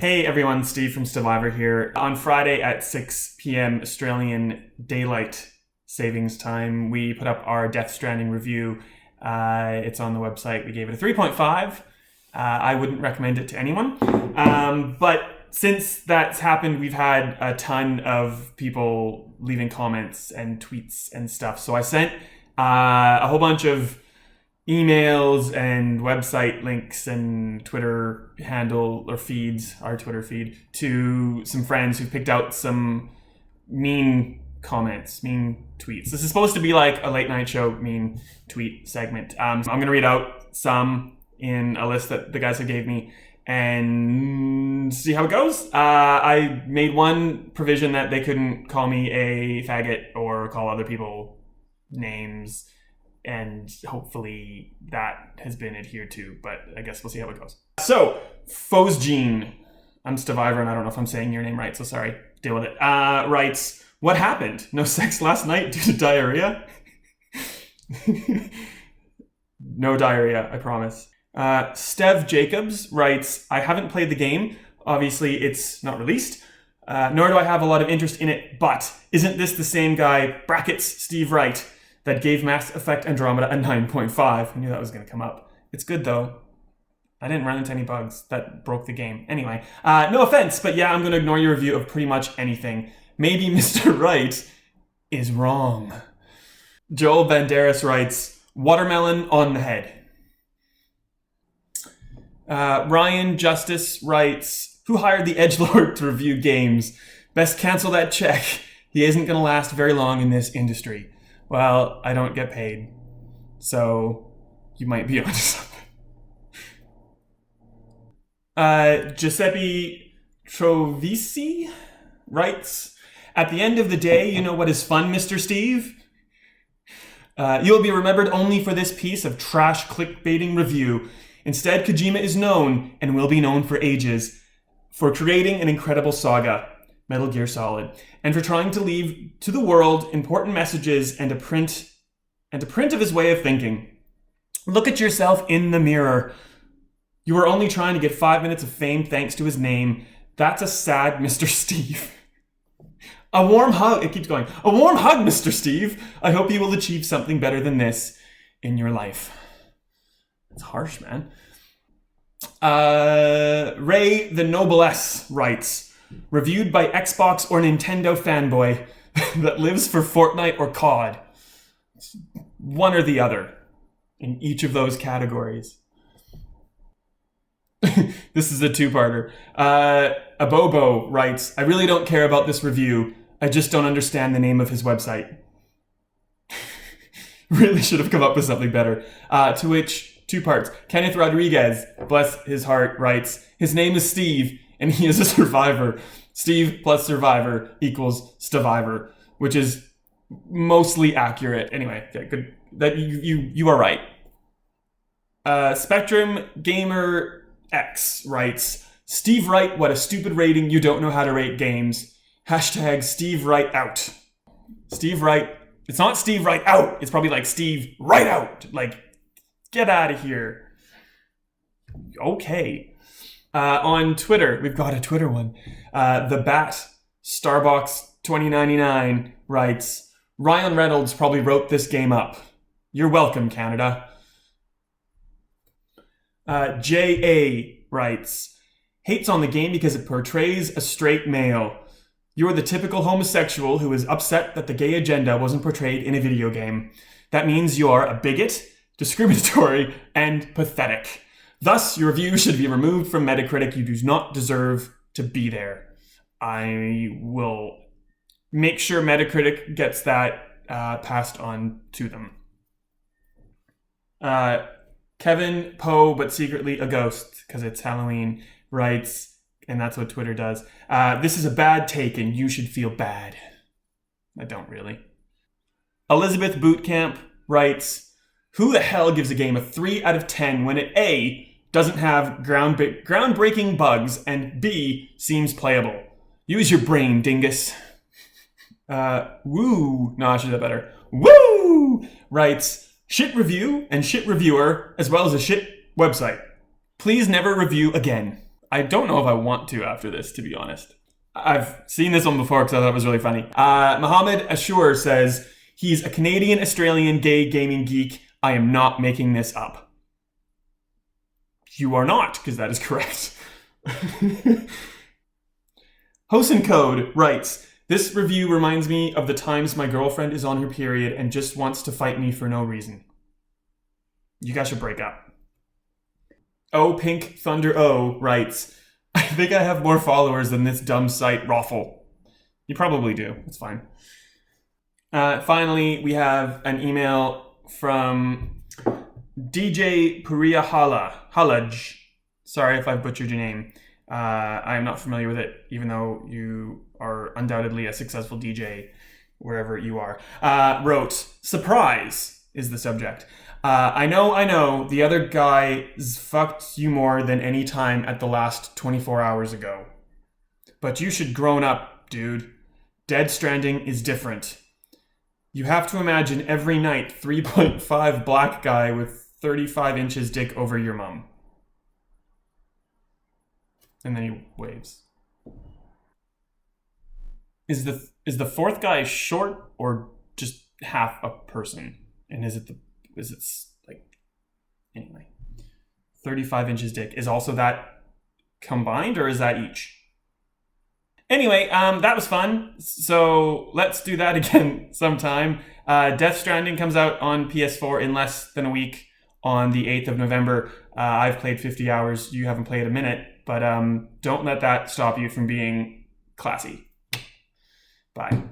Hey everyone, Steve from Stevivor here. On Friday at 6 p.m. Australian Daylight Savings Time, we put up our Death Stranding review. It's on the website. We gave it a 3.5. I wouldn't recommend it to anyone. But since that's happened, we've had a ton of people leaving comments and tweets and stuff. So I sent a whole bunch of emails and website links and Twitter handle or feeds, our Twitter feed, to some friends who picked out some mean comments, mean tweets. This is supposed to be like a late night show mean tweet segment. I'm going to read out some in a list that the guys have gave me and see how it goes. I made one provision that they couldn't call me a faggot or call other people names, and hopefully that has been adhered to, but I guess we'll see how it goes. So, Fosgene, I'm Stevivor and I don't know if I'm saying your name right, so sorry, deal with it, writes, "What happened? No sex last night due to diarrhea?" No diarrhea, I promise. Stev Jacobs writes, "I haven't played the game. Obviously, it's not released. Nor do I have a lot of interest in it, but isn't this the same guy, brackets Steve Wright, that gave Mass Effect Andromeda a 9.5. I knew that was going to come up. It's good, though. I didn't run into any bugs that broke the game. Anyway, no offense, but yeah, I'm going to ignore your review of pretty much anything. Maybe Mr. Wright is wrong." Joel Banderas writes, "Watermelon on the head." Ryan Justice writes, "Who hired the edgelord to review games? Best cancel that check. He isn't going to last very long in this industry." Well, I don't get paid, so you might be onto something. Giuseppe Trovisi writes, "At the end of the day, you know what is fun, Mr. Steve? You'll be remembered only for this piece of trash clickbaiting review. Instead, Kojima is known, and will be known for ages, for creating an incredible saga, Metal Gear Solid, and for trying to leave to the world important messages and a print of his way of thinking. Look at yourself in the mirror. You were only trying to get 5 minutes of fame thanks to his name. That's a sad Mr. Steve. A warm hug," it keeps going, "a warm hug, Mr. Steve. I hope you will achieve something better than this in your life." It's harsh, man. Ray the Noblesse writes, "Reviewed by Xbox or Nintendo fanboy that lives for Fortnite or COD. One or the other in each of those categories." This is a two-parter. Abobo writes, "I really don't care about this review. I just don't understand the name of his website." Really should have come up with something better. To which, two parts. Kenneth Rodriguez, bless his heart, writes, "His name is Steve, and he is a survivor. Steve plus survivor equals Stevivor," which is mostly accurate. Anyway, yeah, good. That you are right. Spectrum Gamer X writes, "Steve Wright, what a stupid rating. You don't know how to rate games. Hashtag Steve Wright out." Steve Wright. It's not Steve Wright out. It's probably like Steve Wright out. Like, get out of here. Okay. On Twitter, we've got a Twitter one. The Bat Starbucks 2099 writes, "Ryan Reynolds probably wrote this game up. You're welcome, Canada." J.A. writes, "Hates on the game because it portrays a straight male. You're the typical homosexual who is upset that the gay agenda wasn't portrayed in a video game. That means you are a bigot, discriminatory, and pathetic. Thus, your review should be removed from Metacritic. You do not deserve to be there." I will make sure Metacritic gets that passed on to them. Kevin Poe, but secretly a ghost, because it's Halloween, writes, and that's what Twitter does, "This is a bad take and you should feel bad." I don't really. Elizabeth Bootcamp writes, "Who the hell gives a game a 3 out of 10 when it A, doesn't have groundbreaking bugs, and B, seems playable? Use your brain, dingus." Woo, no, I should have better. Woo writes, "Shit review and shit reviewer, as well as a shit website. Please never review again. I don't know if I want to after this, to be honest. I've seen this one before because I thought it was really funny. Mohammed Ashur says, he's a Canadian-Australian gay gaming geek. I am not making this up. You are not, because that is correct. Hosen Code writes, this review reminds me of the times my girlfriend is on her period and just wants to fight me for no reason. You guys should break up. Oh Pink Thunder O writes, I think I have more followers than this dumb site Raffle. You probably do. It's fine. Finally, we have an email from DJ Puriya Halaj. Sorry if I butchered your name. I am not familiar with it, even though you are undoubtedly a successful DJ wherever you are. Wrote, surprise is the subject. I know, the other guy's fucked you more than any time at the last 24 hours ago. But you should grown up, dude. Death Stranding is different. You have to imagine every night 3.5 black guy with 35 inches dick over your mum. And then he waves. Is the fourth guy short or just half a person? And is it like, anyway, 35 inches dick is also that combined, or is that each? Anyway, that was fun. So let's do that again sometime. Death Stranding comes out on PS4 in less than a week on the 8th of November. I've played 50 hours. You haven't played a minute, but don't let that stop you from being classy. Bye.